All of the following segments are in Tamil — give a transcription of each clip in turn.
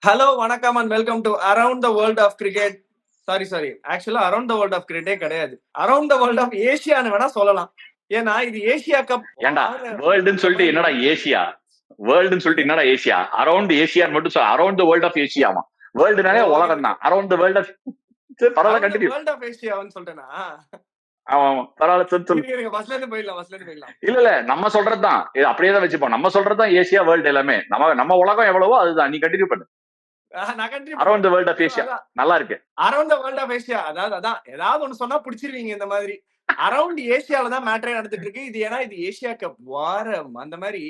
ஹலோ வணக்கம் and welcome to around the world of cricket. Sorry ஆக்சுவலா அரவுண்ட் த வேர்ல்ட் ஆஃப் கிரிக்கெட்டே கிடையாது, அரவுண்ட் த வேர்ல்ட் ஆஃப் ஏஷியான்னு வேணா சொல்லலாம். ஏன்னா இது ஏசியா கப். ஏண்டா வேர்ல்டுன்னு சொல்லிட்டு என்னடா ஏசியா? வேர்ல்டுன்னு சொல்லிட்டு என்னடா ஏசியா? அரௌண்ட் ஏசியான்னு மட்டும் சொல்ல. அரௌண்ட் த வேர்ல்ட் ஆஃப் ஏசியாமா? வேர்ல்டுனாலே உலகம் தான். அரௌண்ட் த வேர்ல்ட் ஆஃப் பரவாயில்ல, கண்டினியூ. வேர்ல்ட் ஆஃப் ஏசியான்னு சொல்லிட்டேனா? ஆமா ஆமா, பரவாயில்ல, சொல்லு. ஃபர்ஸ்ட்ல இருந்து போயிடலாம். இல்ல நம்ம சொல்றதுதான் இது, அப்படியே தான் வச்சுப்போம். நம்ம சொல்றதுதான் ஏசியா வேர்ல்டு எல்லாமே. நம்ம உலகம் எவ்வளவோ அதுதான். நீ கண்டினியூ பண்ணு. Around the world of Asia நல்லா இருக்கு. Around the world of Asia, அதான் ஏதாவது ஒண்ணு சொன்னா பிடிச்சிருவீங்க. இந்த மாதிரி அரவுண்ட் ஏசியால தான் மேட்டரே நடந்துட்டு இருக்கு. இது ஏன்னா இது ஏசியா கப் வாரம். அந்த மாதிரி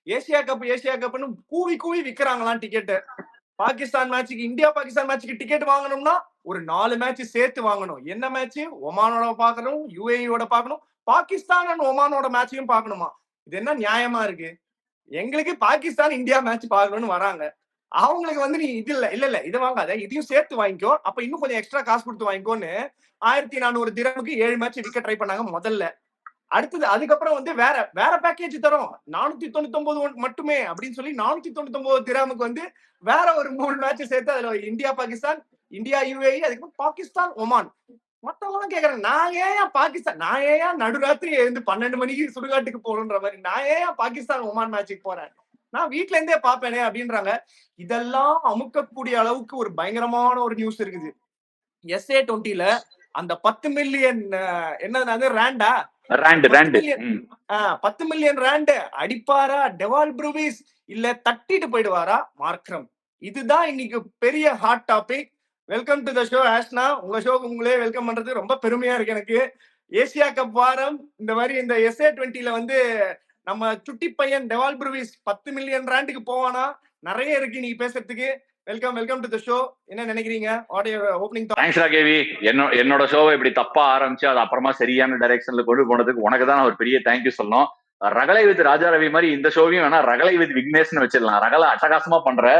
ஏசியா கப்னு கூவி கூவி விக்கிறாங்களாம் டிக்கெட். பாகிஸ்தான் மேட்சுக்கு, இந்தியா பாகிஸ்தான் மேட்சுக்கு டிக்கெட் வாங்கணும்னா ஒரு 4 மேட்ச் சேர்த்து வாங்கணும். என்ன மேட்ச்? ஒமானோட பாக்கணும், யுஏஇயோட பாக்கணும், பாகிஸ்தான் அண்ட் ஒமானோட மேட்சையும் பாக்கணுமா? இது என்ன நியாயமா இருக்கு? எங்களுக்கு பாகிஸ்தான் இந்தியா மேட்ச் பாக்கணும்னு வராங்க. அவங்களுக்கு வந்து நீ இது இல்ல இதை வாங்காத, இதையும் சேர்த்து வாங்கிக்கோ, அப்ப இன்னும் கொஞ்சம் எக்ஸ்ட்ரா காசு கொடுத்து வாங்கிக்கோன்னு 1400 திரமுக்கு 7 மேட்ச் விக்க ட்ரை பண்ணாங்க முதல்ல. அடுத்தது அதுக்கப்புறம் வந்து வேற வேற பேக்கேஜ் தரும், 499 மட்டுமே அப்படின்னு சொல்லி 499 திரமுக்கு வந்து வேற ஒரு 3 மேட்ச் சேர்த்து அதுல இந்தியா பாகிஸ்தான், இந்தியா யுஏஇ, அதுக்கப்புறம் பாகிஸ்தான் ஒமான். மத்தவங்க கேக்குறாங்க, நான் ஏன் பாகிஸ்தான், நான் ஏன் நடுராத்திரி எழுந்து 12 மணிக்கு சுடுகாட்டுக்கு போகணுன்ற மாதிரி, நான் ஏன் பாகிஸ்தான் ஒமான் மேட்சுக்கு போறேன், நான் வீட்டுல இருந்தே பாப்பேனே அப்படின்றாங்க. இதெல்லாம் அமுக்கக்கூடிய அளவுக்கு ஒரு பயங்கரமான ஒரு நியூஸ் இருக்குது. SA20ல அந்த 10 மில்லியன் என்னது ரேண்டா, 10 மில்லியன் ரேண்ட் அடிப்பாரா டெவால் ப்ரூவிஸ், இல்ல தட்டிட்டு போயிடுவாரா மார்க்ரம்? இதுதான் இன்னைக்கு பெரிய hot topic. Welcome to the show Ashna. உங்க ஷோக்கு உங்களே வெல்கம் பண்றது ரொம்ப பெருமையா இருக்கு எனக்கு. ஏசியா கப் வாரம் இந்த மாதிரி இந்த SA20ல வந்து நம்ம சுட்டி பையன் டெவால் ப்ரூவிஸ் 10 மில்லியன் ரேண்டுக்கு போவானா? நிறைய இருக்கு நீங்க பேசுறதுக்கு. Welcome to the show. என்ன நினைக்கிறீங்க? What your opening thought? Thanks Raghavi. என்னோட ஷோவை இப்படி தப்பா ஆரம்பிச்சு அது அப்புறமா சரியான டைரக்ஷன்ல கொண்டு போனதுக்கு உனக்கு தான் ஒரு பெரிய தேங்க்யூ சொல்லணும். ரகலை வித் ராஜா ரவி மாதிரி இந்த ஷோவையும் வேணா ரகலை வித் விக்னேஷ்னு வச்சிடலாம். ரகலை அட்டகாசமா பண்ற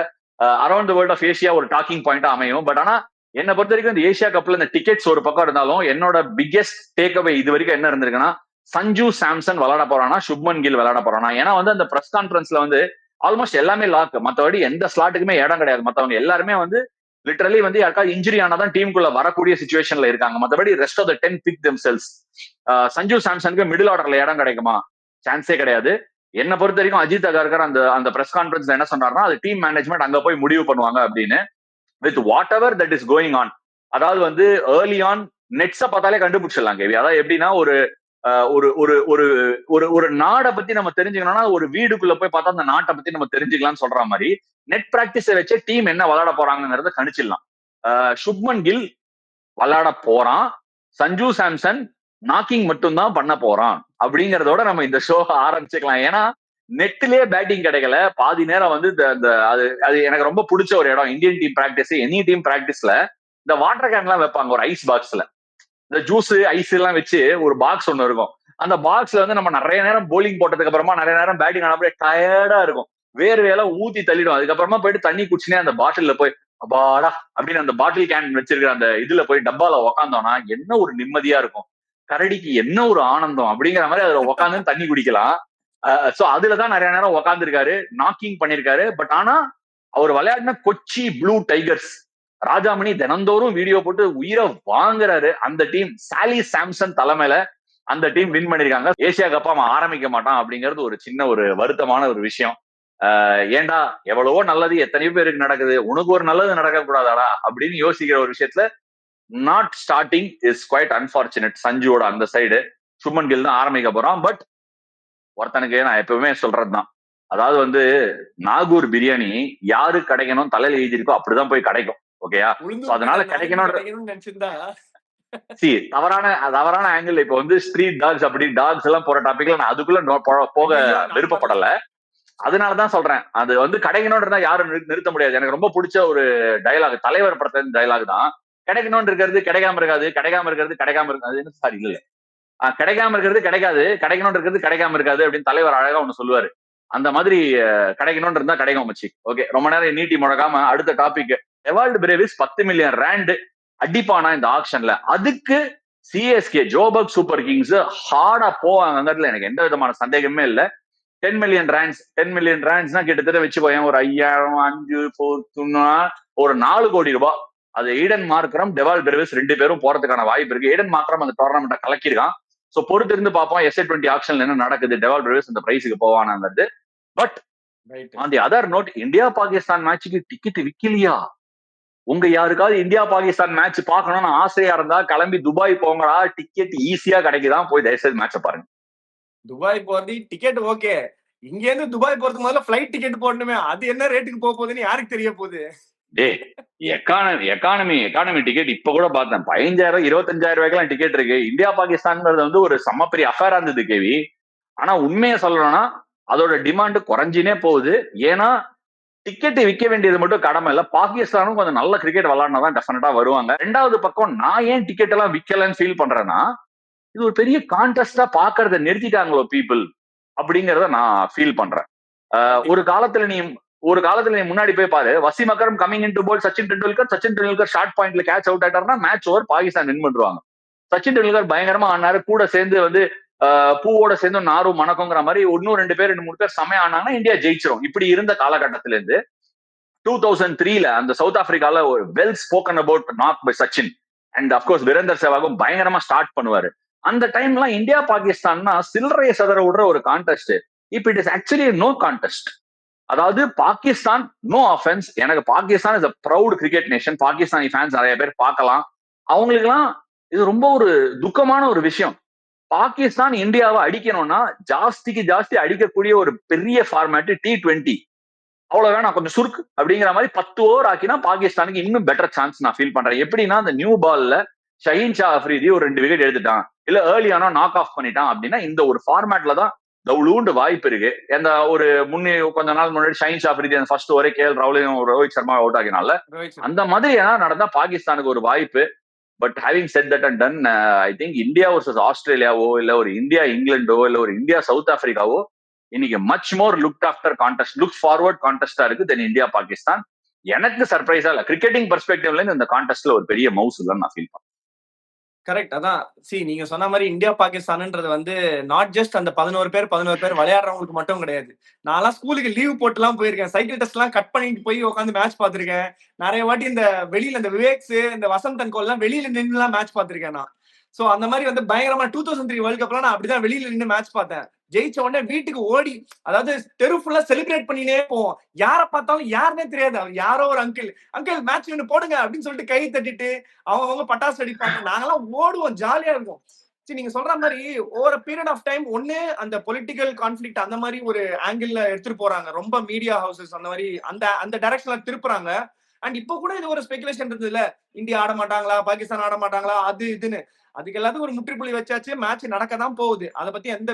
around the world of Asia ஒரு டாக்கிங் பாயிண்டா அமையும். பட் ஆனா என்னை பொறுத்த வரைக்கும் இந்த ஏசியா கப்ல இந்த டிக்கெட்ஸ் ஒரு பக்கம் இருந்தாலும் என்னோட பிக்கெஸ்ட் டேக் அவே இது வரைக்கும் என்ன இருந்திருக்குன்னா, சஞ்சு சாம்சன் விளையாட போறானா, சுப்மன் கில் விளையாட போறானா. ஏன்னா வந்து அந்த பிரஸ் கான்பரன்ஸ்ல வந்து ஆல்மோஸ்ட் எல்லாமே லாக். மற்றபடி எந்த ஸ்லாட்டுக்குமே இடம் கிடையாது. மற்றவங்க எல்லாருமே வந்து லிட்டரலி வந்து யாருக்காவது இன்ஜுரி ஆனாதான் டீமுக்குள்ள வரக்கூடிய சிச்சுவேஷன்ல இருக்காங்க. மற்றபடி rest of the 10 pick themselves. Sanju சாம்சனுக்கு மிடில் ஆர்டர்ல இடம் கிடைக்குமா? சான்ஸே கிடையாது. என்ன பொறுத்த வரைக்கும் அஜித் அகர்கர் அந்த பிரஸ் கான்பரன்ஸ்ல என்ன சொன்னார்னா, அது டீம் மேனேஜ்மெண்ட் அங்க போய் முடிவு பண்ணுவாங்க அப்படின்னு. With what ever that is going on. அதாவது வந்து ஏர்லி ஆன் நெட்ஸை பார்த்தாலே கண்டுபிடிச்சிடலாம் கேவி. அதாவது எப்படின்னா ஒரு ஒரு ஒரு ஒரு ஒரு ஒரு நாடை பத்தி நம்ம தெரிஞ்சுக்கணும்னா ஒரு வீடுக்குள்ள போய் பார்த்தா அந்த நாட்டை பத்தி நம்ம தெரிஞ்சுக்கலாம்னு சொல்ற மாதிரி நெட் பிராக்டிஸை வச்சு டீம் என்ன விளையாட போறாங்கிறத கணிச்சிடலாம். சுப்மன் கில் விளையாட போறான், சஞ்சு சாம்சன் நாக்கிங் மட்டும்தான் பண்ண போறான் அப்படிங்கறதோட நம்ம இந்த ஷோ ஆரம்பிச்சுக்கலாம். ஏன்னா நெட்லயே பேட்டிங் கிடைக்கல. பாதி நேரம் வந்து அது எனக்கு ரொம்ப பிடிச்ச ஒரு இடம். Indian team practice, any team பிராக்டிஸ்ல இந்த வாட்டர் கேன் எல்லாம் வைப்பாங்க ஒரு ஐஸ் பாக்ஸ்ல. இந்த ஜூஸ் ஐஸ் எல்லாம் வச்சு ஒரு பாக்ஸ் ஒண்ணு இருக்கும். அந்த பாக்ஸ்ல வந்து நம்ம நிறைய நேரம் போலிங் போட்டதுக்கு அப்புறமா நிறைய நேரம் பேட்டிங் ஆனப்பே டயர்டா இருக்கும், வேர்வையெல்லாம் ஊத்தி தள்ளிடும். அதுக்கப்புறமா போயிட்டு தண்ணி குடிச்சுனே அந்த பாட்டில்ல போய் அப்பாடா அப்படின்னு அந்த பாட்டில் கேன் வச்சிருக்கிற அந்த இதுல போய் டப்பால உக்காந்தோம்னா என்ன ஒரு நிம்மதியா இருக்கும், கரடிக்கு என்ன ஒரு ஆனந்தம் அப்படிங்கிற மாதிரி அதுல உக்காந்து தண்ணி குடிக்கலாம். சோ அதுலதான் நிறைய நேரம் உக்காந்துருக்காரு, நாக்கிங் பண்ணிருக்காரு. பட் ஆனா அவர் விளையாடின கொச்சி ப்ளூ டைகர்ஸ் ராஜாமணி தினந்தோறும் வீடியோ போட்டு உயிரை வாங்குறாரு. அந்த டீம் சாலி சாம்சன் தலைமையில அந்த டீம் வின் பண்ணிருக்காங்க. ஏசியா கப்பா அவன் ஆரம்பிக்க மாட்டான் அப்படிங்கிறது ஒரு சின்ன ஒரு வருத்தமான ஒரு விஷயம். ஏண்டா எவ்வளவோ நல்லது எத்தனையோ பேருக்கு நடக்குது, உனக்கு ஒரு நல்லது நடக்க கூடாதாடா அப்படின்னு யோசிக்கிற ஒரு விஷயத்துல not starting is quite unfortunate. சஞ்சுவோட அந்த சைடு சுமன் கில் தான் ஆரம்பிக்க போறான். பட் ஒருத்தனுக்கு நான் எப்பவுமே சொல்றதுதான், அதாவது வந்து நாகூர் பிரியாணி யாரு கிடைக்கணும் தலையில எழுதிருக்கோ அப்படிதான் போய் கிடைக்கும். ஓகேயா? அதனால கிடைக்கணும் தவறான ஆங்கிள். இப்ப வந்து ஸ்ட்ரீட் டாக்ஸ் அப்படி டாக்ஸ் எல்லாம் போற டாபிக்ல நான் அதுக்குள்ள போக விருப்பப்படல. அதனாலதான் சொல்றேன், அது வந்து கிடைக்கணும்ன்றதா யாரும் நிறுத்த முடியாது. எனக்கு ரொம்ப பிடிச்ச ஒரு டயலாக், தலைவர் படத்துல டயலாக் தான். கிடைக்கணும்னு இருக்கிறது கிடைக்காம இருக்காது, கிடைக்காம இருக்கிறது கிடைக்காம இருக்காது. சாரி இல்ல, கிடைக்காம இருக்கிறது கிடைக்காது, கிடைக்கணும்னு இருக்கிறது கிடைக்காம இருக்காது அப்படின்னு தலைவர் அழகா ஒண்ணு சொல்லுவாரு. அந்த மாதிரி கிடைக்கணும்னு இருந்தா கிடைக்கும் மச்சி. ஓகே, ரொம்ப நேரம் நீட்டி முழக்காம அடுத்த topic. Dewald Brevis 10 million rand அடிப்பானா இந்த ஆக்ஷன்ல? அதுக்கு சிஎஸ்கே ஜோபர்க் சூப்பர் கிங்ஸ் ஹார்டா போவாங்கிறதுல எனக்கு எந்த விதமான சந்தேகமே இல்லை. 10 மில்லியன் ரேண்ட்ஸ் 10 மில்லியன் ரேண்ட்ஸ்னா கிட்டத்தட்ட வச்சுக்கோயேன் ஒரு 5000 5 ஒரு 4 கோடி ரூபாய். அது ஈடன் மார்க்ரம் டெவால் பெர்விஸ் 2 பேரும் போறதுக்கான வாய்ப்பு இருக்கு. ஈடன் மார்க்ரம் அந்த டோர்னமெண்ட்டை கலக்கிருக்கான். சோ பொறுத்து இருந்து பார்ப்போம் SA20 ஆக்ஷன்ல என்ன நடக்குது, டெவால் பெர்விஸ் அந்த பிரைஸுக்கு போவானாங்கிறது. But on the other note, India Pakistan மேட்சுக்கு டிக்கெட் விக்கலையா? உங்க யாருக்காவது இந்தியா பாகிஸ்தான் மேட்ச் பார்க்கணும்னு ஆசையா இருந்தா கிளம்பி துபாய் போங்கடா, டிக்கெட் ஈஸியா கிடைக்குதான், போய் தயவுசெய்து மேட்ச பாருங்க. துபாய் போறது டிக்கெட் ஓகே, இங்க இருந்து துபாய் போறதுக்கு முதல்ல பிளைட் டிக்கெட் போடணுமே, அது என்ன ரேட்டுக்கு போக போகுதுன்னு யாருக்கு தெரிய போகுது? எக்கானமி டிக்கெட் இப்ப கூட பார்த்தேன், 15,000 25,000 ரூபாய்க்கு டிக்கெட் இருக்கு. இந்தியா பாகிஸ்தான்ங்கிறது வந்து ஒரு செம்ம பெரிய அஃபேரா இருந்தது கேவி. ஆனா உண்மையை சொல்லணும்னா அதோட டிமாண்ட் குறைஞ்சினே போகுது. ஏன்னா டிக்கெட் விற்க வேண்டியது மட்டும் கடமை இல்ல, பாகிஸ்தானும் கொஞ்சம் நல்ல கிரிக்கெட் விளையாடினாதான் டெஃபினட்டா வருவாங்க. ரெண்டாவது பக்கம் நான் ஏன் டிக்கெட் எல்லாம் விற்கலன்னு ஃபீல் பண்றேன்னா, இது ஒரு பெரிய கான்டெஸ்டா பாக்குறத நிறுத்திட்டாங்களோ பீப்புள் அப்படிங்கறத நான் ஃபீல் பண்றேன். ஒரு காலத்துல நீ முன்னாடி போய் பாரு, Wasim Akram coming in to bowl Sachin Tendulkar short பாயிண்ட்ல கேட்ச் அவுட் ஆயிட்டாருன்னா மேட்ச் ஓவர், பாகிஸ்தான் வின் பண்ணுவாங்க. சச்சின் டெண்டுல்கர் பயங்கரமா ஆனாரு, கூட சேர்ந்து வந்து பூவோட சேர்ந்து நாரும் மணக்குங்கிற மாதிரி இன்னும் 2 பேர் 3 பேர் செமையா ஆனாங்கன்னா இந்தியா ஜெயிச்சிரும். இப்படி இருந்த காலகட்டத்தில இருந்து 2003ல அந்த சவுத் ஆப்பிரிக்கால ஒரு well spoken about knock by Sachin and of course Virender சேவாகும் பயங்கரமா ஸ்டார்ட் பண்ணுவாரு. அந்த டைம்லாம் இந்தியா பாகிஸ்தான்னா சில்லறைய சதற விடுற ஒரு கான்டெஸ்ட். இப்ப it is actually no contest. அதாவது பாகிஸ்தான், நோ ஆஃபென்ஸ், எனக்கு Pakistan is a proud cricket nation, Pakistani fans நிறைய பேர் பார்க்கலாம், அவங்களுக்கு எல்லாம் இது ரொம்ப ஒரு துக்கமான ஒரு விஷயம். பாகிஸ்தான் இந்தியாவை அடிக்கணும்னா ஜாஸ்திக்கு ஜாஸ்தி அடிக்கக்கூடிய ஒரு பெரிய ஃபார்மேட் T20. அவ்வளவு வேணாம், கொஞ்சம் சுருக்கு அப்படிங்கிற மாதிரி 10 ஓவர் ஆக்கினா பாகிஸ்தானுக்கு இன்னும் பெட்டர் சான்ஸ் நான் ஃபீல் பண்றேன். எப்படின்னா அந்த நியூ பால்ல ஷஹீன் ஷா அஃப்ரிதி ஒரு 2 விக்கெட் எடுத்துட்டான், இல்ல ஏர்லியானா நாக் ஆஃப் பண்ணிட்டான் அப்படின்னா இந்த ஒரு ஃபார்மேட்ல தான் தவுளூண்டு வாய்ப்பு இருக்கு. அந்த ஒரு கொஞ்ச நாள் முன்னாடி ஷஹீன் ஷா அஃப்ரிதி அந்த ஃபர்ஸ்ட் ஓவரே KL ராகுலையும் ரோஹித் சர்மா அவுட் ஆகினால அந்த மாதிரி ஏன்னா நடந்தா பாகிஸ்தானுக்கு ஒரு வாய்ப்பு. But having set that and done, I think India versus ஆஸ்திரேலியாவோ இல்ல ஒரு இந்தியா இங்கிலாண்டோ இல்ல ஒரு இந்தியா சவுத் ஆப்பிரிக்காவோ இன்னைக்கு much more look after contest, look forward கான்டெஸ்டா இருக்கு தென் இந்தியா பாகிஸ்தான். எனக்கு சர்ப்ரைஸா இல்ல, கிரிக்கெட்டிங் பெர்ஸ்பெக்டிவ்ல இருந்து இந்த கான்டெஸ்ட்ல ஒரு பெரிய மவுஸ் இல்லைன்னு நான் ஃபீல் பண்றேன். கரெக்ட். அதான் நீங்க சொன்ன மாதிரி இந்தியா பாகிஸ்தான்ன்றது வந்து நாட் ஜஸ்ட் அந்த 11 பேர் விளையாடுறவங்களுக்கு மட்டும் கிடையாது. நான்லாம் ஸ்கூலுக்கு லீவ் போட்டு எல்லாம் போயிருக்கேன், சைக்கிள் டெஸ்ட் எல்லாம் கட் பண்ணிட்டு போய் உட்காந்து மேட்ச் பாத்திருக்கேன். நிறைய வாட்டி இந்த வெளியில இந்த விவேக்ஸ் இந்த வசந்த் அண்ட் கோல் எல்லாம் வெளியில நின்று எல்லாம் மேட்ச் பாத்திருக்கேன் நான். சோ அந்த மாதிரி வந்து பயங்கரமா 2003 வேர்ல்ட் கப்லாம் நான் அப்படிதான் வெளியில நின்று மேட்ச் பார்த்தேன். ஜெயிச்ச உடனே வீட்டுக்கு ஓடி, அதாவது தெரு ஃபுல்லா செலிப்ரேட் பண்ணினே போவோம். யார பார்த்தாலும் யாருன்னே தெரியாது, அவர் யாரோ ஒரு அங்கிள் மேட்ச் நின்று போடுங்க அப்படின்னு சொல்லிட்டு கை தட்டிட்டு அவங்க பட்டாசு அடிப்பாங்க, நாங்கெல்லாம் ஓடுவோம், ஜாலியா இருக்கும். சரி, நீங்க சொல்ற மாதிரி ஓவர் பீரியட் ஆஃப் டைம் ஒண்ணு அந்த பொலிட்டிக்கல் கான்ஃபிளிக்ட் அந்த மாதிரி ஒரு ஆங்கிள் எடுத்துட்டு போறாங்க, ரொம்ப மீடியா ஹவுசஸ் அந்த மாதிரி அந்த டைரக்ஷன்ல திருப்புறாங்க. அண்ட் இப்போ கூட இது ஒரு ஸ்பெகுலேஷன் இருந்தது இல்ல, இந்தியா ஆட மாட்டாங்களா, பாகிஸ்தான் ஆட மாட்டாங்களா, அது இதுன்னு. அதுக்கு எல்லாத்துக்கும் ஒரு முற்றுப்புள்ளி வச்சாச்சு, மேட்ச் நடக்கதான் போகுது, அதை பத்தி எந்த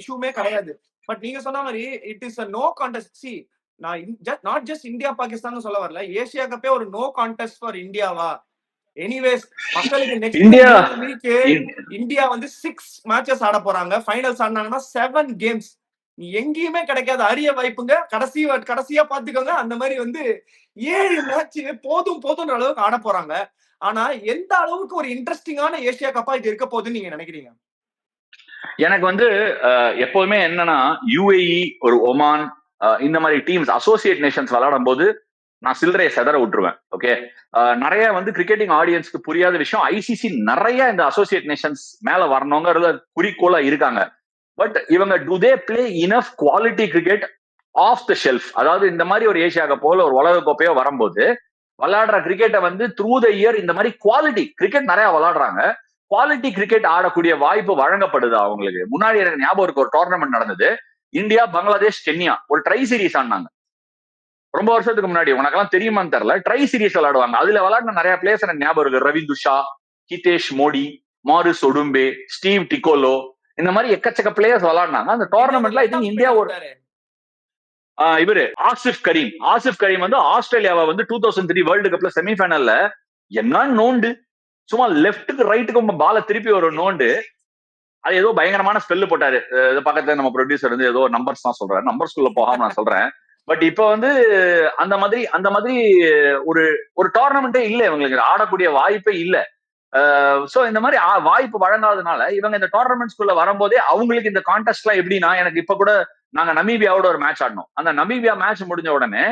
இஷ்யூமே கிடையாது. பட் நீங்க சொன்ன மாதிரி it is no contest. See, நான் நாட் ஜஸ்ட் இந்தியா பாகிஸ்தான் சொல்ல வரல, ஏசியா கப்பே ஒரு நோ கான்டெஸ்ட் ஃபார் இந்தியாவா? எனிவேஸ், மக்களுக்கு நெக்ஸ்ட் இந்தியா வந்து 6 மேட்சஸ் ஆட போறாங்க, ஃபைனல்ஸ் ஆடினாங்கன்னா 7 கேம்ஸ். நீ எங்கேயுமே கிடைக்காத அரிய வாய்ப்புங்க. கடைசியா பாத்துக்கோங்க, அந்த மாதிரி வந்து 7 மேட்ச் போதும்ன்ற அளவுக்கு ஆட போறாங்க. ஆனா எந்த அளவுக்கு ஒரு இன்ட்ரெஸ்டிங்கான ஏசியா கப்பா இது இருக்க போகுதுன்னு நீங்க நினைக்கிறீங்க? எனக்கு வந்து எப்போதுமே என்னன்னா UAE ஒரு ஒமான் இந்த மாதிரி டீம்ஸ் அசோசியேட் நேஷன்ஸ் விளையாடும் போது நான் சில்லறைய செதற விட்டுருவேன். ஓகே, நிறைய வந்து கிரிக்கெட்டிங் ஆடியன்ஸ்க்கு புரியாத விஷயம், ICC நிறைய இந்த அசோசியேட் நேஷன்ஸ் மேல வரணுங்கிறத குறிக்கோளா இருக்காங்க. பட் இவங்க do they play enough quality cricket off the shelf? அதாவது இந்த மாதிரி ஒரு ஏசியா கப்போ ஒரு உலக கோப்பையோ வரும்போது விளையாடுற கிரிக்கெட்டை வந்து த்ரூ த இயர் இந்த மாதிரி குவாலிட்டி கிரிக்கெட் நிறைய விளையாடுறாங்க, குவாலிட்டி கிரிக்கெட் ஆடக்கூடிய வாய்ப்பு வழங்கப்படுது அவங்களுக்கு. முன்னாடி எனக்கு ஞாபகம் இருக்கு, ஒரு டோர்னமெண்ட் நடந்தது, இந்தியா பங்களாதேஷ் கென்யா ஒரு ட்ரை சீரீஸ் ஆனாங்க ரொம்ப வருஷத்துக்கு முன்னாடி. உனக்கெல்லாம் தெரியுமான்னு தெரியல, ட்ரை சீரீஸ் விளையாடுவாங்க. அதுல விளையாடின நிறைய பிளேயர்ஸ் எனக்கு ஞாபகம் இருக்கு, ரவி துஷா, ஹிதேஷ் மோடி, மாரிஸ் ஒடும்பே, ஸ்டீவ் டிகோலோ, இந்த மாதிரி எக்கச்சக்க பிளேயர்ஸ் விளையாடினாங்க அந்த டோர்னமெண்ட்ல. ஐ திங்க் இந்தியா ஒரு இவரு ஆசிஃப் கரீம் வந்து ஆஸ்திரேலியாவை வந்து 2003 வேர்ல்டு கப்ல செமிஃபைனல்ல என்ன நோண்டு, சும்மா லெப்டுக்கு ரைட்டுக்கு பால திருப்பி ஒரு நோண்டு, அது ஏதோ பயங்கரமான ஸ்பெல்லு போட்டாரு. பக்கத்துல நம்ம ப்ரொடியூசர் வந்து ஏதோ நம்பர்ஸ் தான் சொல்றாரு, நம்பர்ஸ்குள்ள போகாம நான் சொல்றேன். பட் இப்ப வந்து அந்த மாதிரி ஒரு டோர்னமெண்டே இல்ல, இவங்களுக்கு ஆடக்கூடிய வாய்ப்பே இல்ல. சோ இந்த மாதிரி வாய்ப்பு வழங்காதனால இவங்க இந்த டோர்னமெண்ட்ஸ்குள்ள வரும்போதே அவங்களுக்கு இந்த கான்டெஸ்ட் எல்லாம் எப்படின்னா, எனக்கு இப்ப கூட நாங்க நமீபியாவோட ஒரு மேட்ச் ஆடணும். அந்த நமீபியா மேட்ச் முடிஞ்ச உடனே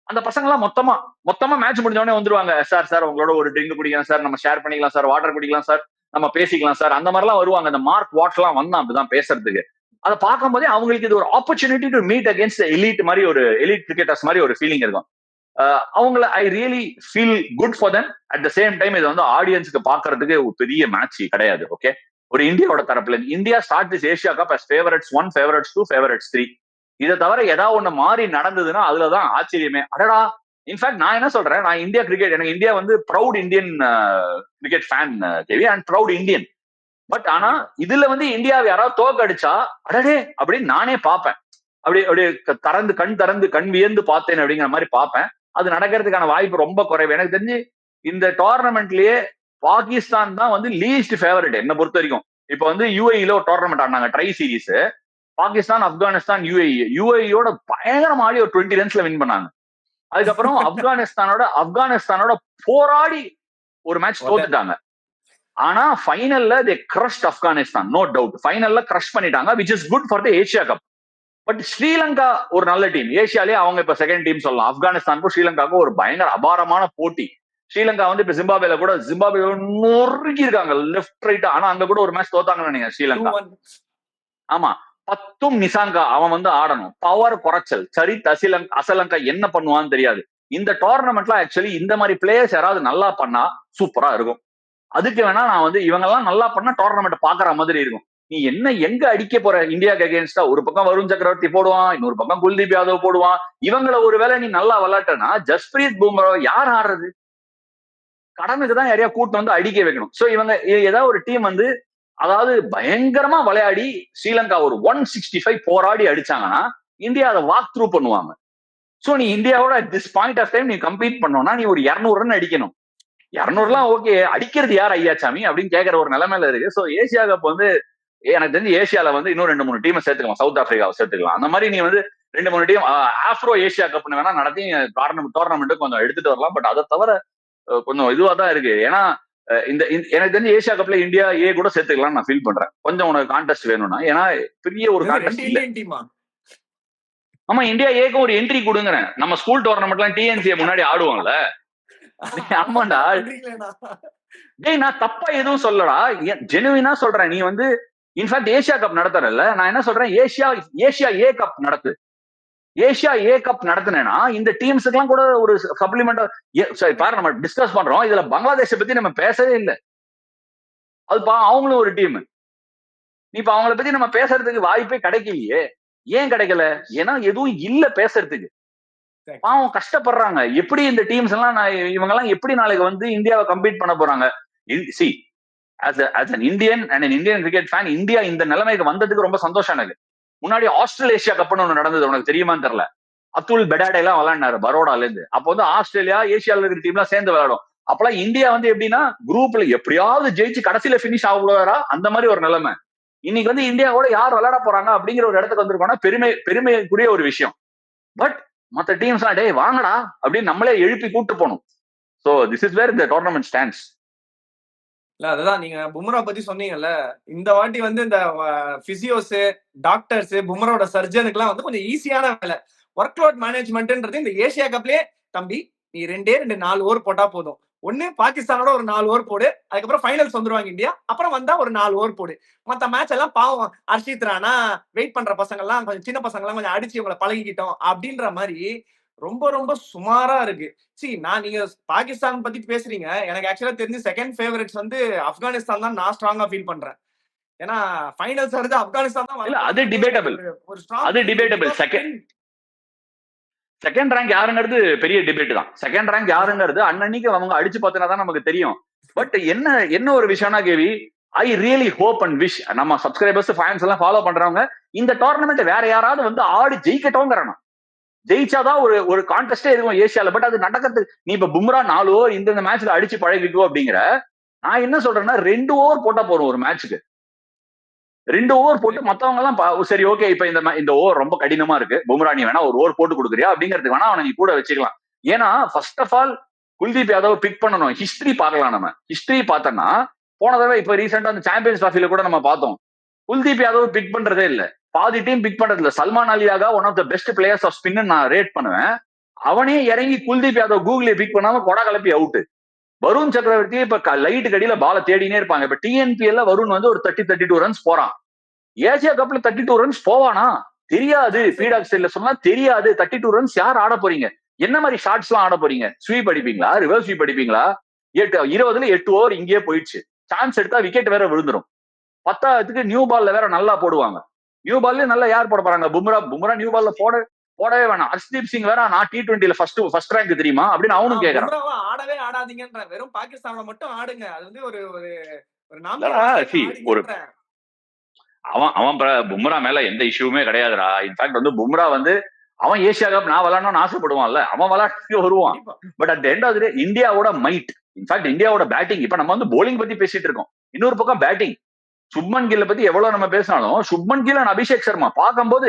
அந்த பசங்க எல்லாம் மொத்தமா மேட்ச் முடிஞ்ச உடனே வந்துருவாங்க. சார் உங்களோட ஒரு ட்ரிங்க் குடிக்கலாம் சார், நம்ம ஷேர் பண்ணிக்கலாம் சார், வாட்டர் குடிக்கலாம் சார், நம்ம பேசிக்கலாம் சார், அந்த மாதிரி எல்லாம் வருவாங்க. அந்த மார்க் வாட் எல்லாம் வந்தான் அப்படிதான் பேசுறதுக்கு. அதை பார்க்கும் போதே அவங்களுக்கு இது ஒரு opportunity to meet against elite மாதிரி, ஒரு எலிட் கிரிக்கெட்டர்ஸ் மாதிரி ஒரு ஃபீலிங் இருக்கும். அவங்கள I really feel good for them. At the same time இது வந்து ஆடியன்ஸுக்கு பாக்குறதுக்கு ஒரு பெரிய மேட்ச் கிடையாது. ஓகே, ஒரு இந்தியாவோட தரப்புல India start this Asia cup as favorites 1, favorites 2, favorites 3. இதை தவிர ஏதாவது ஒண்ணு மாறி நடந்ததுன்னா அதுலதான் ஆச்சரியமே. அடடா, இன்ஃபேக்ட் நான் என்ன சொல்றேன், நான் இந்தியா கிரிக்கெட், எனக்கு இந்தியா வந்து proud Indian cricket fan Devi, and proud Indian. But ஆனா இதுல வந்து இந்தியாவை யாராவது தோக்க அடிச்சா அடடே அப்படின்னு நானே பார்ப்பேன். அப்படியே கண் வியந்து பார்த்தேன் அப்படிங்கிற மாதிரி பார்ப்பேன். அது நடக்கிறதுக்கான வாய்ப்பு ரொம்ப குறைவு. எனக்கு தெரிஞ்சு இந்த டோர்னமெண்ட்லயே பாகிஸ்தான் தான் வந்து லீஸ்ட் ஃபேவரட் என்ன பொறுத்த வரைக்கும். இப்ப வந்து யூஏஇல ஒரு டோர்னமெண்ட் ஆடினாங்க, ட்ரை சீரிஸ். பாகிஸ்தான், ஆப்கானிஸ்தான், யூஏஇயோட பயங்கரம் ஆடி ஒரு 20 ரன்ஸ்ல வின் பண்ணாங்க. அதுக்கப்புறம் ஆப்கானிஸ்தானோட போராடி ஒரு மேட்ச் தோத்துட்டாங்க. ஆனா ஃபைனல்ல they crushed Afghanistan, no doubt. ஃபைனல்ல கிரஷ் பண்ணிட்டாங்க, which is good for the Asia cup. But Sri Lanka ஒரு நல்ல டீம், ஏசியாலேயே அவங்க இப்ப செகண்ட் டீம் சொல்லலாம். ஆப்கானிஸ்தானுக்கும் ஸ்ரீலங்காவுக்கும் ஒரு பயங்கர அபாரமான போட்டி. ஸ்ரீலங்கா வந்து இப்ப ஜிம்பாபே நொறுக்கி இருக்காங்க லெஃப்ட் ரைட். ஆனா அங்க கூட ஒரு மேட்ச் தோத்தாங்கன்னு நினைக்கிறேன் ஸ்ரீலங்கா. ஆமா, 10 நிசாங்கா அவன் வந்து ஆடணும், பவர் குறைச்சல். சரி, அசலங்கா என்ன பண்ணுவான்னு தெரியாது. இந்த டோர்னமெண்ட்ல ஆக்சுவலி இந்த மாதிரி பிளேயர்ஸ் யாராவது நல்லா பண்ணா சூப்பரா இருக்கும். அதுக்கு வேணா நான் வந்து இவங்க எல்லாம் நல்லா பண்ணா டோர்னமெண்ட் பாக்குற மாதிரி இருக்கும். நீ என்ன எங்க அடிக்க போற இந்தியாவுக்கு அகேன்ஸ்டா? ஒரு பக்கம் வருண் சக்கரவர்த்தி போடுவான், இன்னொரு பக்கம் குல்தீப் யாதவ் போடுவான். இவங்களை ஒருவேளை நீ நல்லா விளையாட்டனா ஜஸ்பிரீத் பும்ரா யார் ஆடுறது? கடனுக்கு தான் யாரையா கூட்டு வந்து அடிக்க வைக்கணும். சோ இவங்க ஏதாவது ஒரு டீம் வந்து அதாவது பயங்கரமா விளையாடி ஸ்ரீலங்கா ஒரு 165 போராடி அடிச்சாங்கன்னா இந்தியா அதை வாக் த்ரூ பண்ணுவாங்க. சோ நீ இந்தியாவோட at this point of time நீ கம்பீட் பண்ணோம்னா நீ ஒரு 200 ரன் அடிக்கணும். 200 ஓகே, அடிக்கிறது யார் ஐயாச்சாமி அப்படின்னு கேட்கிற ஒரு நிலைமையில இருக்கு. சோ ஏசியா கப் வந்து எனக்கு தெரிஞ்சு ஏசியால வந்து இன்னும் 2-3 டீமை சேர்த்துக்கலாம், சவுத் ஆப்பிரிக்காவை சேர்த்துக்கலாம். அந்த மாதிரி நீ வந்து 2-3 டீம் ஆப்ரோ ஏசியா கப்னு வேணா நடத்தி டோர்னமெண்ட் கொஞ்சம் எடுத்துட்டு வரலாம். பட் அதை தவிர கொஞ்சம் இதுவா தான் இருக்கு. ஏன்னா இந்த எனக்கு தெரிஞ்சு ஏசியா கப்ல இந்தியா ஏ கூட சேர்த்துக்கலாம் நான் ஃபீல் பண்றேன். கொஞ்சம் உனக்கு கான்டெஸ்ட் வேணும்னா, ஏன்னா பெரிய ஒரு கான்டெஸ்ட் இல்ல. ஆமா, இந்தியா ஏக்கும் ஒரு என்ட்ரி கொடுங்கறேன். நம்ம ஸ்கூல் டோர்னமெண்ட்லாம் டிஎன்சிஏ முன்னாடி ஆடுவோம்ல. ஆமாண்டா டேய், நான் தப்பா எதுவும் சொல்லடா, ஜெனுவினா சொல்றேன். நீ வந்து இன்ஃபேக்ட் ஏசியா கப் நடத்துறல, நான் என்ன சொல்றேன், ஏசியா ஏ கப் நடத்து. ஏசியா ஏ கப் நடத்தினேன்னா இந்த டீம்ஸுக்கு எல்லாம் கூட ஒரு சப்ளிமெண்ட் பாரு, நம்ம டிஸ்கஸ் பண்றோம். இதுல பங்களாதேஷை பத்தி நம்ம பேசவே இல்லை. அது அவங்களும் ஒரு டீம். இப்ப அவங்கள பத்தி நம்ம பேசுறதுக்கு வாய்ப்பே கிடைக்கலையே. ஏன் கிடைக்கல? ஏன்னா எதுவும் இல்ல பேசுறதுக்கு. பாவம் கஷ்டப்படுறாங்க. எப்படி இந்த டீம்ஸ் எல்லாம் இவங்க எல்லாம் எப்படி நாளைக்கு வந்து இந்தியாவை கம்பீட் பண்ண போறாங்க? C, as an Indian and an Indian cricket fan, India இந்த நிலைமைக்கு வந்ததுக்கு ரொம்ப சந்தோஷம் எனக்கு. முன்னாடி ஆஸ்திரேலியா கப்னு ஒண்ணு நடந்தது, உனக்கு தெரியுமான்னு தெரியல. அத்துல் பெடாடே எல்லாம் விளையாடினாரு பரோடால இருந்து. அப்போ வந்து ஆஸ்திரேலியா ஏசியால இருக்கிற டீம் எல்லாம் சேர்ந்து விளையாடும். அப்பெல்லாம் இந்தியா வந்து எப்படின்னா குரூப்ல எப்படியாவது ஜெயிச்சு கடைசியில பினிஷ் ஆகுறா, அந்த மாதிரி ஒரு நிலைமை. இன்னைக்கு வந்து இந்தியாவோட யார் விளையாட போறாங்க அப்படிங்கிற ஒரு இடத்துக்கு வந்திருக்கோம்னா பெருமைக்குரிய ஒரு விஷயம். பட் மற்ற டீம்ஸ் டே வாங்கடா அப்படின்னு நம்மளே எழுப்பி கூட்டு போகணும். So this is where the tournament stands. இல்ல, அதுதான் நீங்க பும்ரா பத்தி சொன்னீங்கல்ல, இந்த வாட்டி வந்து இந்த பிசியோஸ், டாக்டர்ஸ், பும்ராவோட சர்ஜனுக்கு எல்லாம் வந்து கொஞ்சம் ஈஸியான வேலை. ஒர்க் லோட் மேனேஜ்மெண்ட்ன்றது இந்த ஏசியா கப்லயே தம்பி நீ 2 4 ஓவர் போட்டா போதும். ஒண்ணு பாகிஸ்தானோட ஒரு 4 ஓவர் போடு, அதுக்கப்புறம் ஃபைனல்ஸ் வந்துருவாங்க இந்தியா, அப்புறம் வந்தா ஒரு 4 ஓவர் போடு. மத்த மேட்ச் எல்லாம் பாவம் ஹர்ஷித் ராணா வெயிட் பண்ற பசங்க எல்லாம் கொஞ்சம் சின்ன பசங்க எல்லாம் கொஞ்சம் அடிச்சு இவங்களை பழகிக்கிட்டோம் அப்படின்ற மாதிரி ரொம்ப ரொம்ப சுமாரா இருக்கு. நீங்க பாகிஸ்தான் பத்தி பேசுறீங்க, எனக்கு ஆக்சுவலா தெரிஞ்சு செகண்ட் ஃபேவரட்ஸ் வந்து ஆப்கானிஸ்தான் தான் நான் ஸ்ட்ராங்கா ஃபீல் பண்றேன். ஏன்னா ஃபைனல்ஸ் வருது ஆப்கானிஸ்தான் தான். இல்ல, அது டிபேட்டபிள். அது டிபேட்டபிள். செகண்ட் ரேங்க் யாருங்கிறது பெரிய டிபேட் தான். செகண்ட் ரேங்க் யாருங்கிறது அன்னைக்கு அவங்க அடிச்சு பார்த்தனா தான் நமக்கு தெரியும். பட் என்ன ஒரு விஷயம்னா KV, I really hope and wish நம்ம சப்ஸ்கிரைபர்ஸ் ஃபேன்ஸ் எல்லாம் ஃபாலோ பண்றவங்க இந்த டோர்னமெண்ட் வேற யாராவது வந்து ஆடி ஜெயிக்கட்டோங்கிறனா. ஜெயிச்சாதான் ஒரு கான்டெஸ்டே இருக்கும் ஏசியால. பட் அது நடக்கிறதுக்கு நீ இப்ப பும்ரா 4 ஓவர் இந்த மேட்ச்ல அடிச்சு பழகிக்கோ அப்படிங்கிற. நான் என்ன சொல்றேன்னா 2 ஓவர் போட்டா போறோம் ஒரு மேட்சுக்கு. 2 ஓவர் போட்டு மத்தவங்க எல்லாம் சரி ஓகே இப்ப இந்த ஓவர் ரொம்ப கடினமா இருக்கு, பும்ரா நீ வேணா ஒரு ஓவர் போட்டு கொடுக்குறியா அப்படிங்கிறதுக்கு வேணா அவனை நீ கூட வச்சுக்கலாம். ஏன்னா first of all Kuldeep Yadav pick பண்ணணும். ஹிஸ்டரி பார்க்கலாம். நம்ம ஹிஸ்டரி பார்த்தோம்னா போன தடவை இப்ப ரீசெண்டா அந்த சாம்பியன்ஸ் டிராஃபில கூட நம்ம பார்த்தோம், குல்தீப் யாதவ் பிக் பண்றதே இல்ல. பாதி டீம் பிக் பண்றதுல சல்மான் அலியாக one of the best players of spin நான் ரேட் பண்ணுவேன். அவனே இறங்கி குல்தீப் யாதவ் கூகுளே பிக் பண்ணாம கொடா கலப்பி அவுட். வருண் சக்கரவர்த்தி இப்ப லைட் கடியில பால தேடினே இருப்பாங்க. இப்ப டிஎன்பிஎல்ல வருண் வந்து ஒரு 32 ரன்ஸ் போறான். ஏசியா கப்ல 32 ரன்ஸ் போவானா தெரியாது. பீடாக் ஸ்டைல்ல சொன்னா தெரியாது. 32 ரன்ஸ் யார் ஆட போறீங்க? என்ன மாதிரி ஷாட்ஸ் எல்லாம் ஆட போறீங்க? ஸ்வீப் அடிப்பீங்களா? ரிவர்ஸ் ஸ்வீப் அடிப்பீங்களா? 20ல 8 ஓவர் இங்கேயே போயிடுச்சு. சான்ஸ் எடுத்தா விக்கெட் வேற விழுந்துரும். 10வது நியூ பால்ல வேற நல்லா போடுவாங்க. நியூ பால்ல நல்லா யார் போட போறாங்க? பும்ரா நியூ பால்ல போடவே வேணாம். ஹர்ஷ்தீப் சிங் வேற நான் T20ல ஃபர்ஸ்ட் ரேங்க் தெரியுமா அப்படின்னு அவனும் கேக்குறான். ஆடவே ஆடாதீங்கன்ற, வெறும் பாகிஸ்தான்ல மட்டும் ஆடுங்க. அது வந்து ஒரு ஒரு அவன் பும்ரா மேல எந்த இஷ்யூமே கிடையாதுடா. இன்ஃபேக்ட் வந்து பும்ரா வந்து அவன் ஏசியா கப் நான் விளையாடணும்னு ஆசைப்படுவான்ல, அவன் விளையாட்டு வருவான். But at end of the day இந்தியாவோட மைட், இன்ஃபேக்ட் இந்தியாவோட பேட்டிங், இப்ப நம்ம வந்து போலிங் பத்தி பேசிட்டு இருக்கோம், இன்னொரு பக்கம் பேட்டிங். சுப்மன் கில்ல பத்தி எவ்வளவு நம்ம பேசினாலும் சுப்மன் கில் அண்ட் அபிஷேக் சர்மா பார்க்கும்போது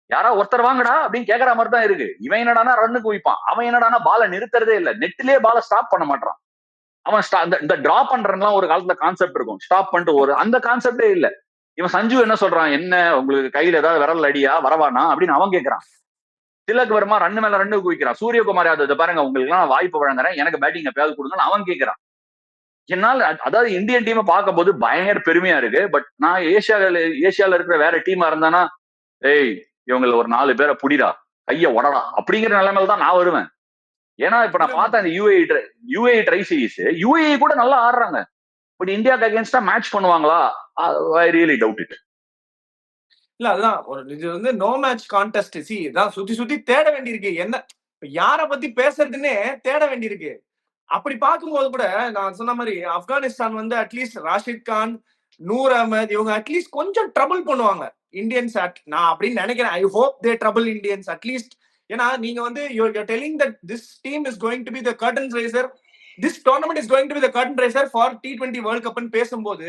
யாரா ஒருத்தர் வாங்கடா அப்படின்னு கேக்குற மாதிரி தான் இருக்கு. இவன் என்னடானா ரன்னு குவிப்பான், அவன் என்னடானா பால நிறுத்துறதே இல்ல, நெட்லயே பால ஸ்டாப் பண்ண மாட்டான். அவன் இந்த டிராப் பண்றதுலாம் ஒரு காலத்துல கான்செப்ட் இருக்கும், ஸ்டாப் பண்ணிட்டு அந்த கான்செப்டே இல்ல. இவன் சஞ்சு என்ன சொல்றான், என்ன உங்களுக்கு கையில ஏதாவது விரல் அடியா வரவானா அப்படின்னு அவன் கேட்கறான். திலக் வர்மா ரன்னு மேல ரன்னு குவிக்கிறான். சூரியகுமார் யாதவ் பாருங்க உங்களுக்கு எல்லாம் வாய்ப்பு வழங்குறேன், எனக்கு பேட்டிங் எப்பயாவது கொடுங்கன்னு அவன் கேட்கறான். என்னால அதாவது இந்தியன் டீமை பார்க்கும் போது பயங்கர பெருமையா இருக்கு. பட் நான் ஏசியால இருக்கிற வேற டீமா இருந்தானா, இவங்களை ஒரு 4 பேரை புடிடா, கைய உடடா அப்படிங்கிற நிலைமையில தான் நான் வருவேன். ஏன்னா இப்ப நான் பார்த்தேன் இந்த யூஏஇ ட்ரை சீரிஸ், யூஏஇ கூட நல்லா ஆடுறாங்க. பட் இந்தியாவுக்கு அகேன்ஸ்டா மேட்ச் பண்ணுவாங்களா? I really doubt it. இல்ல அதுதான் இது வந்து நோ மேட்ச் கான்டெஸ்ட். இதான் சுத்தி தேட வேண்டியிருக்கு, என்ன யார பத்தி பேசுறதுன்னே தேட வேண்டியிருக்கு. அப்படி பார்க்கும்போது கூட நான் சொன்ன மாதிரி ஆப்கானிஸ்தான் வந்து அட்லீஸ்ட் ராஷித் கான், நூர் அஹமத் இவங்க அட்லீஸ்ட் கொஞ்சம் ட்ரபிள் பண்ணுவாங்க இந்தியன்ஸ். நான் அப்படின்னு நினைக்கிறேன். I hope they trouble Indians at least. ஏன்னா நீங்க வந்து you're telling that this team is going to be the curtain raiser, this tournament is going to be the curtain raiser for T20 World Cup ன்னு பேசும்போது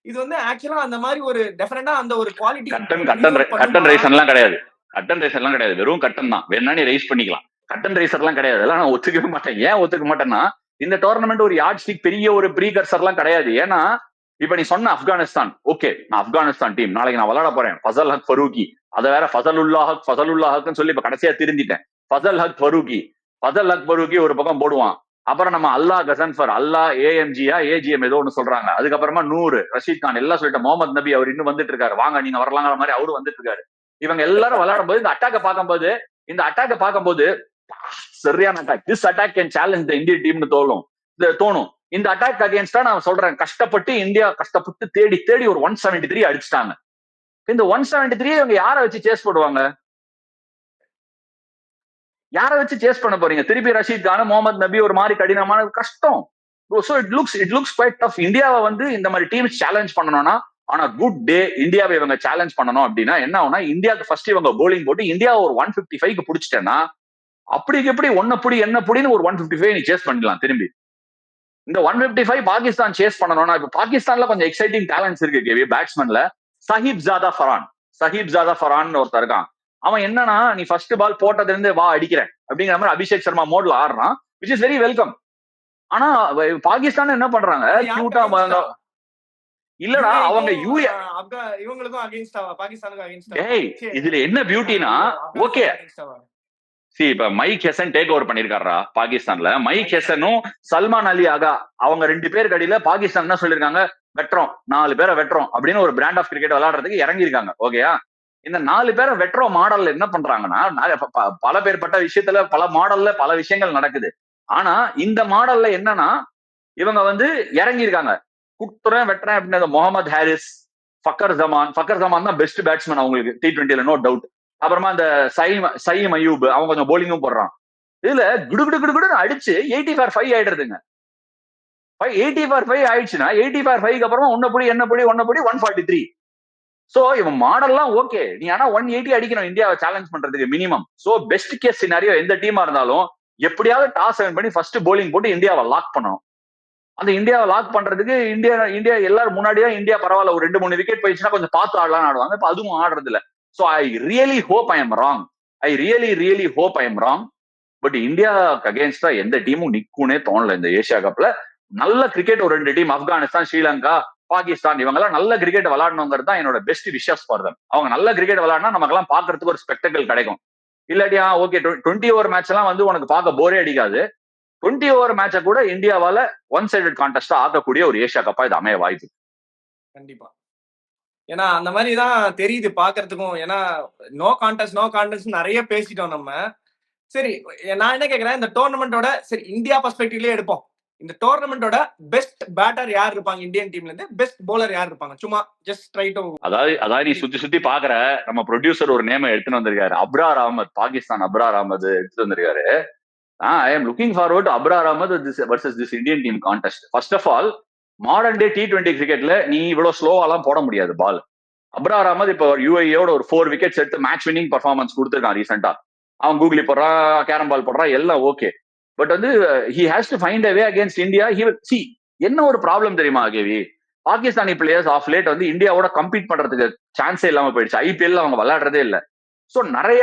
இது வந்து ஆக்சுவலா அந்த மாதிரி ஒரு டெஃபினட்டா அந்த ஒரு குவாலிட்டி கட்டன் ரைசர்லாம் கிடையாது. கட்டன் ரைசர்லாம் கிடையாது, வெறும் கட்டன் தான். வேணா நீ ரைஸ் பண்ணிக்கலாம். கட்டன் ரைசர்லாம் கிடையாது. அதெல்லாம் நான் ஒத்துக்கவே மாட்டேன். ஏன் ஒத்துக்க மாட்டேன்னா, இந்த டோர்னமெண்ட் ஒரு யார்ட் ஸ்டிக் பெரிய ஒரு ப்ரீகர்சர்லாம் கிடையாது. ஏன்னா இப்ப நீ சொன்ன ஆப்கானிஸ்தான், ஓகே நான் ஆப்கானிஸ்தான் டீம் நாளைக்கு நான் விளையாட போறேன், ஃபசல் ஹக் ஃபரூகி, அதை வேற ஃபசலுல்லாஹக்னு சொல்லி இப்ப கடைசியா திருந்திட்டேன். ஃபசல் ஹக் ஃபரூகி ஒரு பக்கம் போடுவான். அப்புறம் நம்ம அல்லா கசன்ஃபர், அல்லா ஏஜிஎம் ஏதோ ஒன்னு சொல்றாங்க. அதுக்கப்புறமா நூறு, ரஷீத் கான் எல்லாம் சொல்லிட்டு, முகமது நபி அவர் இன்னும் வந்துட்டு இருக்காரு, வாங்க நீங்க வரலாங்கிற மாதிரி அவரும் வந்துட்டு இருக்காரு. இவங்க எல்லாரும் விளையாடும் போது இந்த அட்டாக்க பார்க்கும்போது சரியான attack. This attack can challenge the Indian டீம்னு தோணும். இந்த அட்டாக் அகேன்ஸ்டா நான் சொல்றேன், இந்தியா கஷ்டப்பட்டு தேடி ஒரு 173 அடிச்சுட்டாங்க. இந்த 173 இவங்க யாரை வச்சு சேஸ் பண்ணுவாங்க? யாரை வச்சு சேஸ் பண்ண போறீங்க? திருப்பி ரஷீத் கான், முகமது நபி ஒரு மாதிரி கடினமான கஷ்டம். So it looks quite tough. இந்தியாவை வந்து இந்த மாதிரி டீம்ஸ் சேலஞ்ச் பண்ணணும்னா, ஆனா குட் டே இந்தியாவை இவங்க சேலஞ்ச் பண்ணணும் அப்படின்னா என்ன ஆகும்னா, இந்தியாவுக்கு ஃபர்ஸ்ட் இவங்க போலிங் போட்டு இந்தியா ஒரு 155க்கு பிடிச்சிட்டேன்னா, அப்படிக்கு எப்படி என்ன புடின்னு ஒரு 155 நீ சேஸ் பண்ணிடலாம். திரும்பி இந்த 155 பாகிஸ்தான் சேஸ் பண்ணணும்னா, இப்ப பாகிஸ்தான்ல கொஞ்சம் எக்ஸைட்டிங் டேலண்ட்ஸ் இருக்கு பேட்ஸ்மேன்ல. சஹிப் ஜாதா ஃபரான் ஒருத்தர் இருக்கான். அவன் என்னன்னா, நீ ஃபர்ஸ்ட் பால் போட்டதுல இருந்து வா அடிக்கிறேன் அப்படிங்கிற மாதிரி அபிஷேக் சர்மா மோட்ல ஆடுறான், விச் இஸ் வெரி வெல்கம். ஆனா பாகிஸ்தான் என்ன பண்றாங்க, கியூட்டா இல்லடா அவங்க இவங்களுக்கும் அகைன்ஸ்டா, பாகிஸ்தானுக்கும் அகைன்ஸ்டா. இதுல என்ன பியூட்டினா, ஓகே இப்ப மைக் ஹெசன் டேக் ஓவர் பண்ணிருக்காரா பாகிஸ்தான்ல. மைக் ஹெசனும் சல்மான் அலி ஆகா அவங்க 2 பேருக்கு அடியில பாகிஸ்தான் என்ன சொல்லிருக்காங்க, வெட்டுறோம் 4 பேரை வெட்டுறோம் அப்படின்னு ஒரு பிராண்ட் ஆஃப் கிரிக்கெட் விளையாடுறதுக்கு இறங்கிருக்காங்க. ஓகேயா, இந்த 4 பேரை வெட்டுறோ மாடல்ல என்ன பண்றாங்கன்னா, பல பேர்பட்ட விஷயத்துல பல மாடல்ல பல விஷயங்கள் நடக்குது. ஆனா இந்த மாடல்ல என்னன்னா, இவங்க வந்து இறங்கிருக்காங்க, குத்துறேன் வெட்டுறேன் அப்படின்னு. முகமது ஹாரிஸ், ஃபக்கர் ஜமான் தான் பெஸ்ட் பேட்ஸ்மேன் அவங்களுக்கு T20ல, நோ டவுட். அப்புறமா இந்த சயீம் அய்யூப் அவன் கொஞ்சம் போலிங்கும் போடுறான். இதுல குடு அடிச்சு 80 for 5 ஆயிடுறதுங்க. 80 for 5 ஆயிடுச்சுன்னா 80 for 5க்கு அப்புறமா என்ன புடி 143. சோ இவன் மாடல்லாம் ஓகே, நீ ஆனா 180 அடிக்கணும் இந்தியாவை சேலஞ்ச் பண்றதுக்கு minimum. So best case scenario எந்த டீமா இருந்தாலும் எப்படியாவது டாஸ் வின் பண்ணி ஃபர்ஸ்ட் போலிங் போட்டு இந்தியாவை லாக் பண்ணணும். அந்த இந்தியாவை லாக் பண்றதுக்கு இந்தியா எல்லாரும் முன்னாடியே இந்தியா பரவாயில்ல ஒரு 2-3 விக்கெட் போயிடுச்சுன்னா கொஞ்சம் பார்த்து ஆடலாம்னு ஆடுவாங்க. இப்ப அதுவும் ஆடுறது இல்ல. So I really hope I am wrong. I really hope I am wrong. But இந்தியாவுக்கு அகேன்ஸ்டா எந்த டீமும் நிக்கும்னே தோணல இந்த ஏசியா கப்ல. நல்ல கிரிக்கெட் ஒரு 2 டீம், ஆப்கானிஸ்தான், ஸ்ரீலங்கா, பாகிஸ்தான் இவங்க எல்லாம் நல்ல கிரிக்கெட் விளையாடணுங்கிறது தான் என்னோட பெஸ்ட் விஷஸ் ஃபார் தம். அவங்க நல்ல கிரிக்கெட் விளையாடினா நமக்கு எல்லாம் பாக்குறதுக்கு ஒரு ஸ்பெக்டக்கல் கிடைக்கும். இல்லாட்டியா ஓகே 20 ஓவர் மேட்ச் எல்லாம் வந்து உனக்கு பார்க்க போரே அடிக்காது. 20 ஓவர் மேட்ச கூட இந்தியாவால ஒன் சைடட் கான்டெஸ்டா ஆக்கக்கூடிய ஒரு ஏஷியா கப்பா இது அமைய வாய்ப்பு. கண்டிப்பா. ஏன்னா அந்த மாதிரிதான் தெரியுது பாக்குறதுக்கும். ஏன்னா நோ கான்டெஸ்ட் நிறைய பேசிட்டோம் நம்ம. சரி, நான் என்ன கேக்குறேன், இந்த டோர்னமெண்டோட சரி இந்தியா பெர்ஸ்பெக்டிவ்லயே எடுப்போம். இந்த டோர்னமெண்டோட பெஸ்ட் பேட்டர் யார் இருப்பாங்க இந்தியன் டீம்ல இருந்து, பெஸ்ட் பவுலர் யார் இருப்பாங்க? சும்மா ஜஸ்ட் ட்ரை டு. அதாவது நீ சுத்தி பாக்குற நம்ம ப்ரொடியூசர் ஒரு நேம் எடுத்துட்டு வந்திருக்காரு, அப்ரார் அஹமத். பாகிஸ்தான் அப்ரார் அஹமத் எடுத்துட்டு வந்திருக்காரு. I am looking forward to Abrar Ahmed versus this Indian team contest. First of all, modern day T20 கிரிக்கெட்ல நீ இவ்வளவு ஸ்லோவாலாம் போட முடியாது பால். அப்ரார் அஹமத் இப்போ UAE-யோட ஒரு 4 விக்கெட்ஸ் எடுத்து மேட்ச் வின்னிங் பர்ஃபார்மன்ஸ் கொடுத்துருக்கான் ரீசெண்டா. அவன் கூகுளி போடுறான், கேரம் பால் போடுறான், எல்லாம் ஓகே. பட் வந்து he has to find a way against India. என்ன ஒரு ப்ராப்ளம் தெரியுமா KV? Pakistani players of late வந்து இந்தியாவோட கம்பீட் பண்றதுக்கு சான்ஸே இல்லாம போயிடுச்சு. IPL அவங்க விளையாடுறதே இல்ல. சோ நிறைய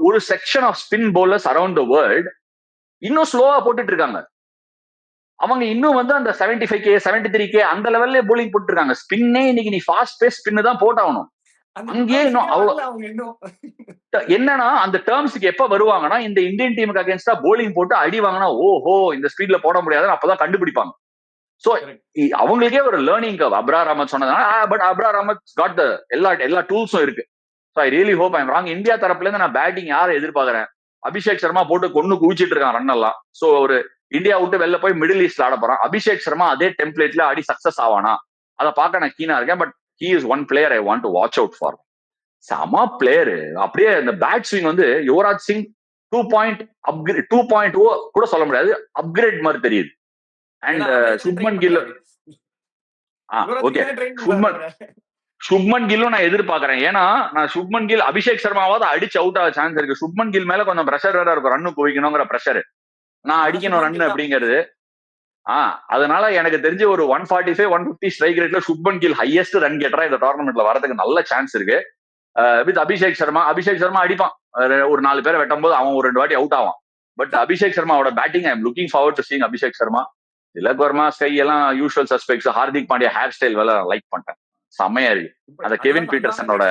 ஒரு section of spin bowlers around the world இன்னும் ஸ்லோவா போட்டுட்டு இருக்காங்க. அவங்க இன்னும் வந்து அந்த 75K 73K அந்த லெவல்ல போலிங் போட்டு இருக்காங்க. ஸ்பின்னே இன்னைக்கு நீ ஃபாஸ்ட் பேஸ் ஸ்பின் தான் போட்டாகணும். அங்கேயே என்னன்னா அந்த டேர்ம்ஸ்க்கு எப்ப வருவாங்கன்னா இந்த இந்தியன் டீமுக்கு அகேன்ஸ்டா போலிங் போட்டு அடி வாங்கினா ஓஹோ இந்த ஸ்பீட்ல போட முடியாதுன்னு அப்பதான் கண்டுபிடிப்பாங்க. சோ அவங்களுக்கே ஒரு லேர்னிங் கர்வ். அப்ரார் அஹமத் சொன்னதுனால பட் அப்ரார் அஹமத் காட் த எல்லா டூல்ஸும் இருக்கு. So I really hope I'm wrong. India தரப்புல இருந்து நான் பேட்டிங் யாரை எதிர்பார்க்கறேன்? அபிஷேக் சர்மா போட்டு கொண்டு குவிச்சிட்டு இருக்கான் ரன் எல்லாம். சோ ஒரு இந்தியா விட்டு வெளில போய் மிடில் ஈஸ்ட்ல ஆட போறான். அபிஷேக் சர்மா அதே டெம்ப்ளேட்ல ஆடி சக்சஸ் ஆவானா அதை பார்க்க நான் கீனா இருக்கேன். But he is one player I want to watch out for. சமா பிளேயரு. அப்படியே இந்த பேட் ஸ்விங் வந்து யுவராஜ் சிங் 2.0 கூட சொல்ல முடியாது, அப்கிரேட் மாதிரி தெரியுது. அண்ட் சுப்மன் கில் ஓகே சுப்மன் கில்லும் நான் எதிர்பார்க்கறேன். ஏன்னா நான் சுப்மன் கில் அபிஷேக் சர்மாவாவது அடிச்சு அவுட் ஆக சான்ஸ் இருக்கு. சுப்மன் கில் மேல கொஞ்சம் பிரஷர் வேற இருக்கும், ரன்னு குவிக்கணுங்கிற பிரஷர், நான் அடிக்கணும் ரன் அப்படிங்கிறது. அதனால எனக்கு தெரிஞ்சு ஒரு 145 150 ஸ்ட்ரைக் ரேட்ல சுப்மன் கில் ஹையஸ்ட் ரன் கெட்டரா இந்த டோர்னமெண்ட்ல வரதுக்கு நல்ல சான்ஸ் இருக்கு. வித் அபிஷேக் சர்மா அடிப்பான். ஒரு 4 பேரை வெட்டும் போது அவன் ஒரு 2 வாட்டி அவுட் ஆவான். பட் அபிஷேக் சர்மாவோட batting I am looking forward to seeing Abhishek Sharma. Tilak Varma, SKY எல்லாம் usual suspects. Hardik Pandya hair style வேலை லைக் பண்ணிட்டேன், செம்மையா இருக்கு. அந்த கெவின் பீட்டர்சனோட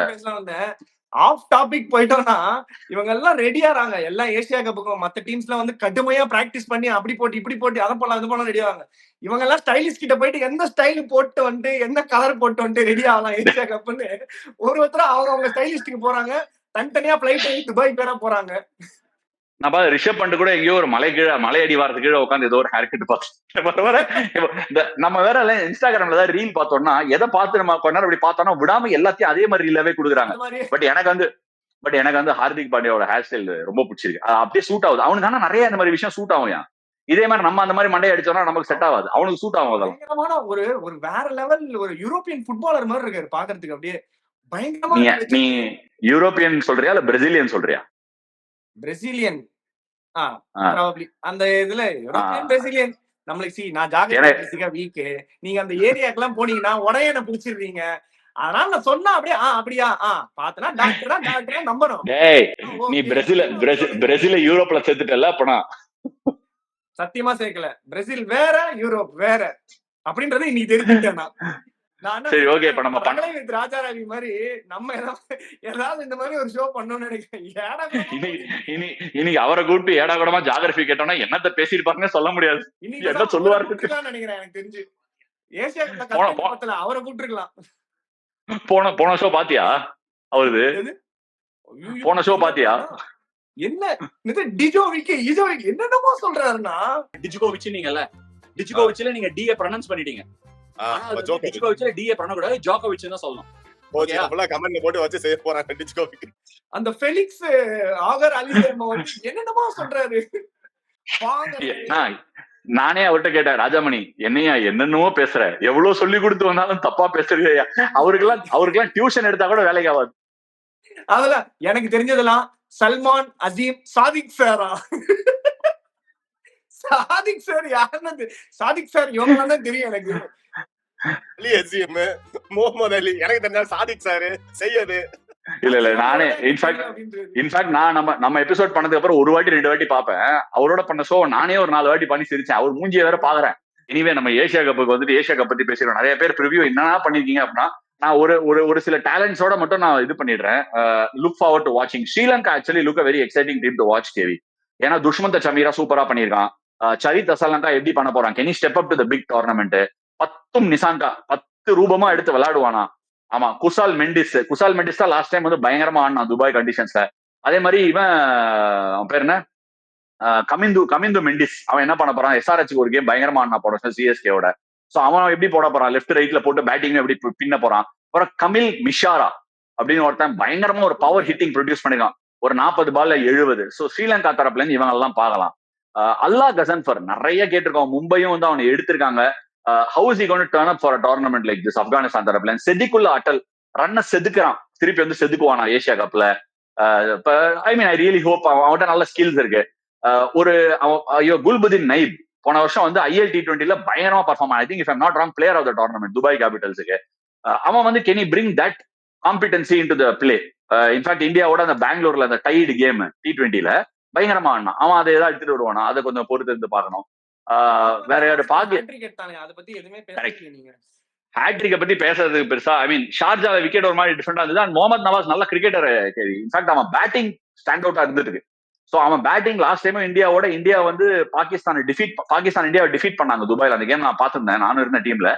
ஆஃப் டாபிக் போயிட்டோம்னா இவங்க எல்லாம் ரெடியாறாங்க. எல்லாம் ஏசியா கப்புக்கும் மத்த டீம்ஸ்ல வந்து கடுமையா பிராக்டிஸ் பண்ணி அப்படி போட்டு இப்படி போட்டு அதை போலாம் இது போலாம் ரெடி ஆவாங்க. இவங்க எல்லாம் ஸ்டைலிஸ்ட் கிட்ட போயிட்டு எந்த ஸ்டைல் போட்டு வந்துட்டு எந்த கலர் போட்டு வந்துட்டு ரெடி ஆகலாம் ஏசியா கப்புன்னு ஒருத்தர் அவங்க ஸ்டைலிஸ்டுக்கு போறாங்க. தனித்தனியா பிளைட் துபாய் பேரா போறாங்க. நான் பாத்து ரிஷப் பண்ட் கூட எங்கேயோ ஒரு மலை அடி வாரத்துக்கு கீழே உட்காந்து ஏதோ ஒரு ஹேர் கட் பார்த்து நம்ம வேற இன்ஸ்டாகிராம்ல ஏதாவது ரீல் பார்த்தோம்னா எதை பார்த்து நம்ம கொஞ்ச நேரம் அப்படி பார்த்தோம்னா விடாம எல்லாத்தையும் அதே மாதிரி ரீலாவே கொடுக்குறாங்க. பட் எனக்கு வந்து ஹார்திக் பாண்டியாவோட ஹேர் ஸ்டைல் ரொம்ப பிடிச்சிருக்கு. அப்படியே சூட் ஆகுது அவனுக்கு. ஆனா நிறைய இந்த மாதிரி விஷயம் சூட் ஆகும். இதே மாதிரி நம்ம அந்த மாதிரி மண்டையை அடிச்சோம்னா நமக்கு செட் ஆகாது, அவனுக்கு சூட் ஆகும். அதெல்லாம் ஒரு வேற லெவல் ஒரு யூரோப்பியன் ஃபுட்பாலர் மாதிரி இருக்காரு பாக்குறதுக்கு. அப்படியே பயங்கரமா. நீ யூரோப்பியன் சொல்றியா இல்ல பிரேசிலியன் சொல்றியா? பிரேசிலியன். அந்த இதுல பிரேசிலியன் நம்மளுக்கு நான் ஜாகிரபிகா வீக். நீங்க அந்த ஏரியாக்கெல்லாம் போனீங்கன்னா உடைய என்ன பிடிச்சிருவீங்க. அதனால நான் சொன்னா அப்படியே அப்படியா பாத்தனா டாக்டரா நம்பணும். நீ பிரேசில யூரோப்ல சேர்த்துட்டல அப்பனா? சத்தியமா சேர்க்கல. பிரேசில் வேற யூரோப் வேற அப்படின்றது இன்னைக்கு தெரிஞ்சுட்டேன். சரி ஓகே. இப்ப நம்ம ராஜாராவி மாதிரி நம்ம ஏதாவது இந்த மாதிரி ஒரு ஷோ பண்ணணும்னு நினைக்கிறேன். இன்னைக்கு அவரை கூப்பிட்டு ஏடா கூடமா ஜாகிரபி கேட்டோம்னா என்னத்த பேசிருப்பாருன்னு சொல்ல முடியாது. என்ன சொல்லுவாரு நினைக்கிறேன். எனக்கு தெரிஞ்சு ஏசியா கப்ல அவரை கூப்பிட்டுருக்கலாம். போன ஷோ பாத்தியா? அவருது போன ஷோ பாத்தியா? என்ன டிஜோவிக்கு என்னென்னமோ சொல்றாருன்னா டிஜோவிச் நீங்கல்ல டிஜோவிச்ல நீங்க டிஏ ப்ரொனன்ஸ் பண்ணிட்டீங்க. அந்த ஃபெலிக்ஸ் ஆகர் அலிசேர்மா வந்து என்னென்னமோ சொல்றாரு. நானே அவர்கிட்ட கேட்டேன், ராஜாமணி என்னையா என்னென்னமோ பேசுற, எவ்வளவு சொல்லி கொடுத்து வந்தாலும் தப்பா பேசுறியா? அவருக்கெல்லாம் டியூஷன் எடுத்தா கூட வேலைக்கு ஆகாது. அதெல்லாம் எனக்கு தெரிஞ்சதெல்லாம் சல்மான் அசீம் சாதிக் சாரா. சாதிக் சார் யாருன்னு சாதிக் சார் இவங்க தான் தெரியும் எனக்கு. முகமது அலி எனக்கு தெரிஞ்சா சாதிக் சாரு செய்யாது. இல்ல நானே இன்ஃபேக்ட் நான் நம்ம எபிசோட் பண்ணதுக்கு அப்புறம் ஒரு வாட்டி 2 வாட்டி பாப்பேன். அவரோட பண்ண ஷோ நானே ஒரு 4 வாட்டி பண்ணி சிரிச்சேன். அவர் மூஞ்சிய வேற பாக்குறேன். எனிவே நம்ம ஏசியா கப்புக்கு வந்துட்டு ஏசியா கப் பத்தி பேசிடுவோம். நிறைய பேர் ப்ரிவியூ என்னன்னா பண்ணிருக்கீங்க அப்படின்னா, நான் ஒரு சில டேலண்ட்ஸோட மட்டும் நான் இது பண்ணிடுறேன். லுக் ஃபார்வர்ட் டு வாட்சிங் Sri Lanka. Actually look a very exciting team to watch KV. ஏன்னா துஷ்மந்த சமீரா சூப்பரா பண்ணியிருக்கான். சரித் அசலங்கா எப்படி பண்ண போறான்? Can he step up to the big tournament? 10 Nissanka 10 ரூபமா எடுத்து விளையாடுவானா? ஆமா. குசால் மெண்டிஸ் தான் லாஸ்ட் டைம் வந்து பயங்கரமா ஆடினான் துபாய் கண்டிஷன்ஸ்ல. அதே மாதிரி அவன் பேர் என்ன, கமிந்து மெண்டிஸ், அவன் என்ன பண்ண போறான்? SRH ஒரு கேம் பயங்கரமா ஆடினா போறான் சிஎஸ்கேவோட. சோ அவன் எப்படி போட போறான்? லெஃப்ட் ரைட்ல போட்டு பேட்டிங் எப்படி பின்ன போறான்? அப்புறம் கமில் மிஷாரா அப்படின்னு ஒருத்தன் பயங்கரமா ஒரு பவர் ஹிட்டிங் ப்ரொடியூஸ் பண்ணிருக்கான். ஒரு 40 பால்ல 70. சோ ஸ்ரீலங்கா தரப்புல இருந்து இவங்க எல்லாம் பார்க்கலாம். அல்லா கசன்ஃபர் நிறைய கேட்டிருக்கோம். மும்பையும் வந்து அவனை எடுத்திருக்காங்க. How is he going to turn up for a tournament like this? Afghanistan தரப்புல செதுக்குள்ள அட்டல் ரன்னை செதுக்குறான். திருப்பி வந்து செதுக்குவானா ஏசியா கப்ல? ஐ மீன் ஐ ரியலி ஹோப். அவன்கிட்ட நல்ல ஸ்கில்ஸ் இருக்கு. குல்புதீன் நைப் போன வருஷம் வந்து IL T20 பயங்கரமா perform. I think if I'm not wrong player of the tournament Dubai கேபிட்டல்ஸுக்கு. அவன் வந்து can he bring that competency into the play? In fact இந்தியாவோட அந்த பெங்களூர்ல அந்த டைடு கேம் T20 பயங்கரமா ஆடினான். அவன் அதை ஏதாவது எடுத்துட்டு வருவானா? அதை கொஞ்சம் பொறுத்து இருந்து பார்க்கணும். வேற யாரு ஹேட்ரிக்கை பத்தி பேசுறதுக்கு பெருசா, ஐ மீன் ஷார்ஜால விக்கெட் ஒரு மாதிரி டிஃபரெண்டா இருந்தது. அண்ட் முகமது நவாஸ் நல்ல கிரிக்கெட்டர். இன்ஃபேக்ட் அவன் பேட்டிங் ஸ்டாண்ட் அவுட்டா இருந்துட்டு. சோ அவன் பேட்டிங் லாஸ்ட் டைம் இந்தியா வந்து பாகிஸ்தான் இந்தியாவை டிஃபீட் பண்ணாங்க துபாயில. அந்த கேம் நான் பாத்துருந்தேன். நானும் இருந்த டீம்ல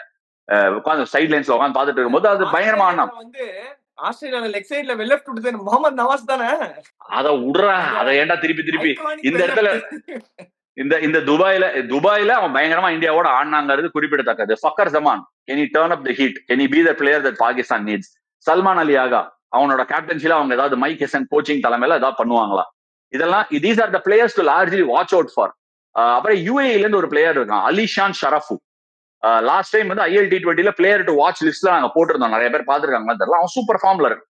உட்காந்து சைட் லைன்ஸ்ல உட்காந்து பாத்துட்டு இருக்கும்போது அது பயங்கரமா வந்து ஆஸ்திரேலியால லெக் சைடுல லெஃப்ட் விட்டது முகமது நவாஸ் தானே. அத விடுறா, அதை ஏன்டா திருப்பி இந்த இடத்துல இந்த துபாயில அவன் பயங்கரமா இந்தியாவோட ஆடினாங்கிறது குறிப்பிடத்தக்கது. Fakhar Zaman, can he turn up the heat? Can he be the player that Pakistan needs? Salman Ali Agha, அவனோட கேப்டன்சில அவங்க ஏதாவது மைக் ஹெசன் கோச்சிங் தலைமையில ஏதாவது பண்ணுவாங்களா? இதெல்லாம் these are the players to largely watch out for. அப்புறம் UAE இருந்து ஒரு பிளேயர் இருக்கான், அலிஷான் ஷரஃபு. லாஸ்ட் டைம் வந்து IL T20 player to watch லிஸ்ட்ல நாங்க போட்டிருந்தோம். நிறைய பேர் பாத்துருக்காங்க தெரியல. அவன் சூப்பர் ஃபார்ம்ல இருக்கு.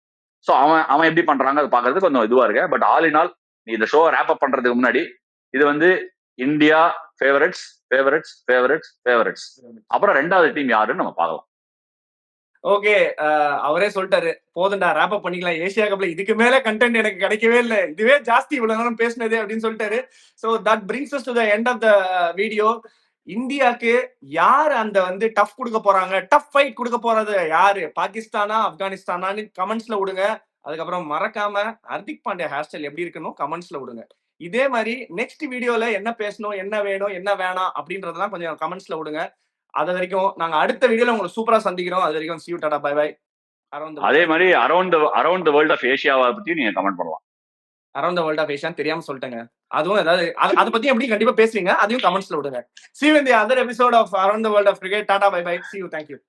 சோ அவன் எப்படி பண்றாங்க அது பாக்குறது கொஞ்சம் இதுவா இருக்கு. பட் ஆல் இன் ஆல் நீ இந்த ஷோ ரேப் அப் பண்றதுக்கு முன்னாடி இது வந்து இந்தியா ஃபேவரட்ஸ். அப்புறம் ரெண்டாவது டீம் யாருன்னு நம்ம பார்க்கலாம். ஓகே, அவரே சொல்லிட்டாரு, போதுண்டா ரேப் அப் பண்ணிக்கலாம். ஏசியா கப்ல இதுக்கு மேல கண்டென்ட் எனக்கு கிடைக்கவே இல்லை, இதுவே ஜாஸ்தி இவ்வளவு நேரம் பேசினது அப்படின்னு சொல்லிட்டாரு. So that brings us to the end of the video. இந்தியாக்கு யார் அந்த வந்து டஃப் கொடுக்க போறாங்க, டஃப் ஃபைட் கொடுக்க போறது யாரு, பாகிஸ்தானா ஆப்கானிஸ்தானான்னு கமெண்ட்ஸ்ல விடுங்க. அதுக்கப்புறம் மறக்காம ஹர்திக் பாண்டியா ஹேர் ஸ்டைல் எப்படி இருக்கணும் கமெண்ட்ஸ்ல விடுங்க. இதே மாதிரி நெக்ஸ்ட் வீடியோல என்ன பேசணும், என்ன வேணும், என்ன வேணாம் அப்படின்றதெல்லாம் கொஞ்சம் கமெண்ட்ஸ்ல விடுங்க. அது வரைக்கும் நாங்க அடுத்த வீடியோல உங்களை சூப்பரா சந்திக்கிறோம். அது வரைக்கும் see you, tata, bye bye. அதே மாதிரி அரௌண்ட் தி வேர்ல்ட் ஆஃப் ஏசியாவை பத்தி நீங்க கமெண்ட் பண்ணலாம். Around the world of Asia தெரியாம சொல்லிட்டேங்க. அதுவும் ஏதாவது அதை பத்தி எப்படி கண்டிப்பா பேசுவீங்க, அதையும் கமெண்ட்ஸ்ல விடுங்க. See you in the other episode of Around the World of Cricket. Tata, bye bye. See you. Thank you.